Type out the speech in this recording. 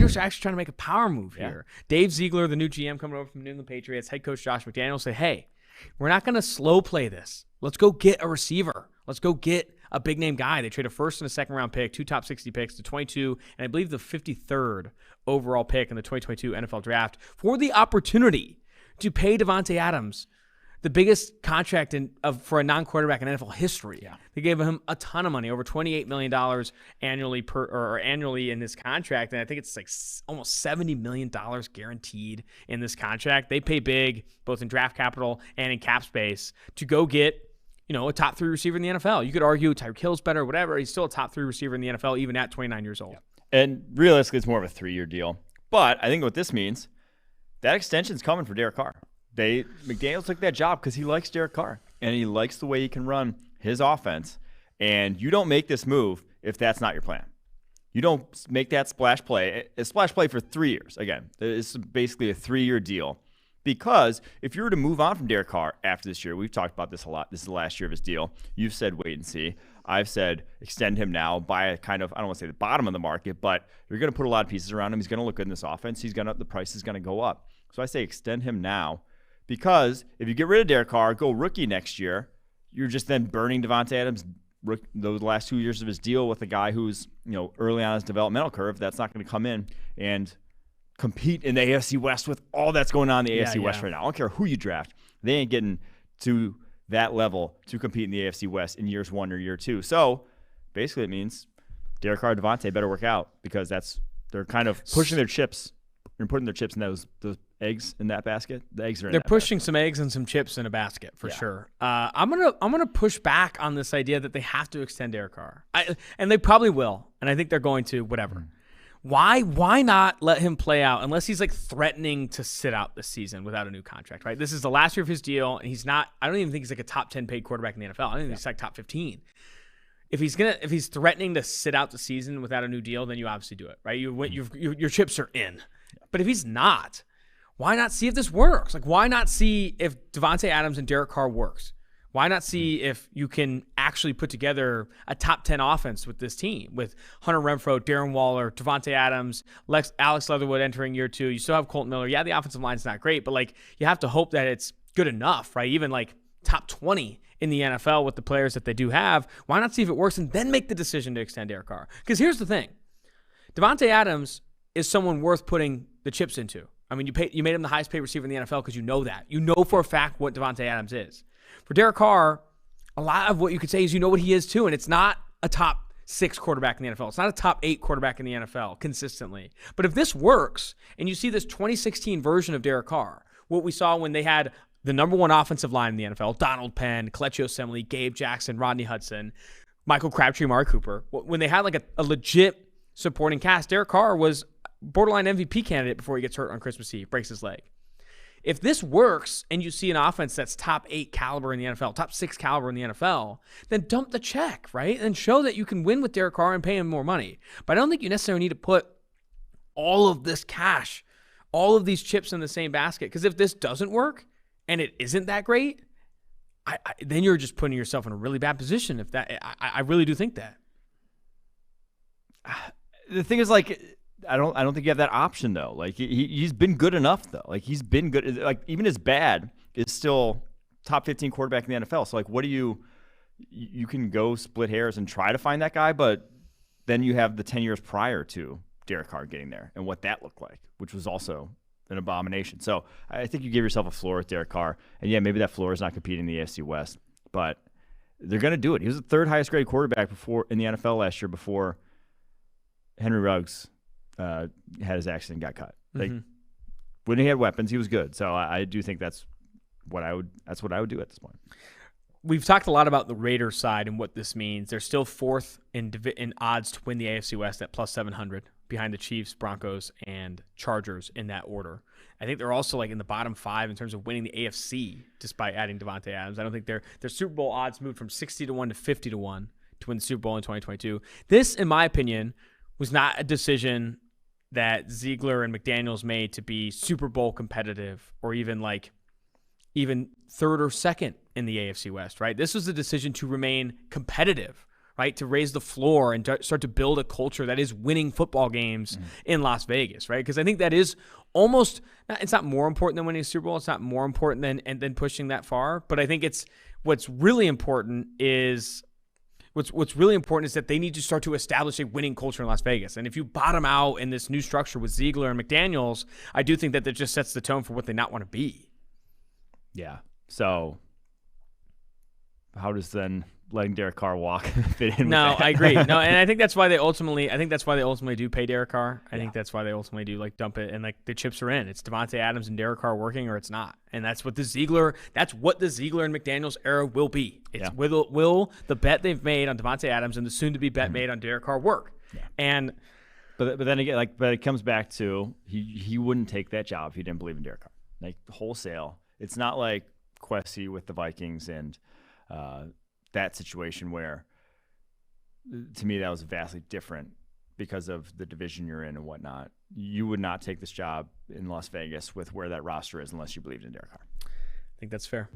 Steelers are actually trying to make a power move here. Dave Ziegler, the new GM coming over from New England Patriots, head coach Josh McDaniels say, hey, we're not going to slow play this. Let's go get a receiver. Let's go get a big name guy. They trade a first and a second round pick, 2 top 60 picks, the 22, and I believe the 53rd overall pick in the 2022 NFL draft for the opportunity to pay Davante Adams the biggest contract for a non-quarterback in NFL history. Yeah. They gave him a ton of money, over $28 million annually in this contract, and I think it's like almost $70 million guaranteed in this contract. They pay big, both in draft capital and in cap space, to go get a top 3 receiver in the NFL. You could argue Tyreek Hill's better, whatever. He's still a top 3 receiver in the NFL, even at 29 years old. Yeah. And realistically, it's more of a 3-year deal. But I think what this means, that extension's coming for Derek Carr. McDaniels took that job because he likes Derek Carr and he likes the way he can run his offense. And you don't make this move if that's not your plan. You don't make that splash play. A splash play for 3 years. Again, it's basically a 3-year deal. Because if you were to move on from Derek Carr after this year, we've talked about this a lot. This is the last year of his deal. You've said wait and see. I've said extend him now by a kind of, I don't want to say the bottom of the market, but you're going to put a lot of pieces around him. He's going to look good in this offense. The price is going to go up. So I say extend him now. Because if you get rid of Derek Carr, go rookie next year, you're just then burning Davante Adams those last 2 years of his deal with a guy who's early on his developmental curve. That's not going to come in and compete in the AFC West with all that's going on in the AFC West right now. I don't care who you draft. They ain't getting to that level to compete in the AFC West in years 1 or year 2. So basically it means Derek Carr and Davante better work out because they're kind of pushing their chips and putting their chips in those eggs in that basket. The eggs are in They're that pushing basket. some eggs and some chips in a basket for sure. I'm gonna push back on this idea that they have to extend Derek Carr, and they probably will, and I think they're going to. Whatever. Why not let him play out unless he's like threatening to sit out this season without a new contract? Right. This is the last year of his deal, and he's not. I don't even think he's like a top 10 paid quarterback in the NFL. I think he's like top 15. If he's threatening to sit out the season without a new deal, then you obviously do it, right? Your chips are in. But if he's not, why not see if this works? Like, why not see if Davante Adams and Derek Carr works? Why not see if you can actually put together a top 10 offense with this team, with Hunter Renfrow, Darren Waller, Davante Adams, Alex Leatherwood entering year 2. You still have Colton Miller. Yeah, the offensive line's not great, but like you have to hope that it's good enough, right? Even like top 20 in the NFL with the players that they do have. Why not see if it works and then make the decision to extend Derek Carr? Because here's the thing. Davante Adams is someone worth putting the chips into. I mean, you made him the highest paid receiver in the NFL because you know that. You know for a fact what Davante Adams is. For Derek Carr, a lot of what you could say is you know what he is too, and it's not a top 6 quarterback in the NFL. It's not a top 8 quarterback in the NFL consistently. But if this works, and you see this 2016 version of Derek Carr, what we saw when they had the number 1 offensive line in the NFL, Donald Penn, Kelechi Osemele, Gabe Jackson, Rodney Hudson, Michael Crabtree, Amari Cooper, when they had like a legit supporting cast, Derek Carr was borderline MVP candidate before he gets hurt on Christmas Eve, breaks his leg. If this works and you see an offense that's top 8 caliber in the NFL, top 6 caliber in the NFL, then dump the check, right? And show that you can win with Derek Carr and pay him more money. But I don't think you necessarily need to put all of this cash, all of these chips in the same basket. Because if this doesn't work and it isn't that great, then you're just putting yourself in a really bad position. I really do think that. The thing is, like, I don't think you have that option though. Like he's been good enough though. Like he's been good. Like even as bad is still top 15 quarterback in the NFL. So like, what do you can go split hairs and try to find that guy, but then you have the 10 years prior to Derek Carr getting there and what that looked like, which was also an abomination. So I think you give yourself a floor with Derek Carr, and yeah, maybe that floor is not competing in the AFC West, but they're going to do it. He was the 3rd highest graded quarterback in the NFL last year before Henry Ruggs had his accident, got cut. Like when he had weapons, he was good. So I do think that's what I would do at this point. We've talked a lot about the Raiders side and what this means. They're still 4th in odds to win the AFC West at plus 700 behind the Chiefs, Broncos, and Chargers in that order. I think they're also like in the bottom 5 in terms of winning the AFC despite adding Davante Adams. I don't think their Super Bowl odds moved from 60-1 to 50-1 to win the Super Bowl in 2022. This, in my opinion, was not a decision that Ziegler and McDaniels made to be Super Bowl competitive or even 3rd or 2nd in the AFC West, right? This was a decision to remain competitive, right? To raise the floor and start to build a culture that is winning football games in Las Vegas, right? Because I think that is almost, it's not more important than winning a Super Bowl. It's not more important than pushing that far. But I think what's really important is that they need to start to establish a winning culture in Las Vegas. And if you bottom out in this new structure with Ziegler and McDaniels, I do think that just sets the tone for what they not want to be. Yeah. So how does then letting Derek Carr walk fit in? No, with that? I agree. No, and I think that's why they ultimately do pay Derek Carr. I think that's why they ultimately do dump it, and the chips are in. It's Davante Adams and Derek Carr working, or it's not. And that's what the Ziegler and McDaniels era will be. It's will the bet they've made on Davante Adams and the soon to be bet made on Derek Carr work. Yeah. And but then again, but it comes back to he wouldn't take that job if he didn't believe in Derek Carr. Wholesale. It's not like Kwesi with the Vikings and that situation where, to me, that was vastly different because of the division you're in and whatnot. You would not take this job in Las Vegas with where that roster is unless you believed in Derek Carr. I think that's fair.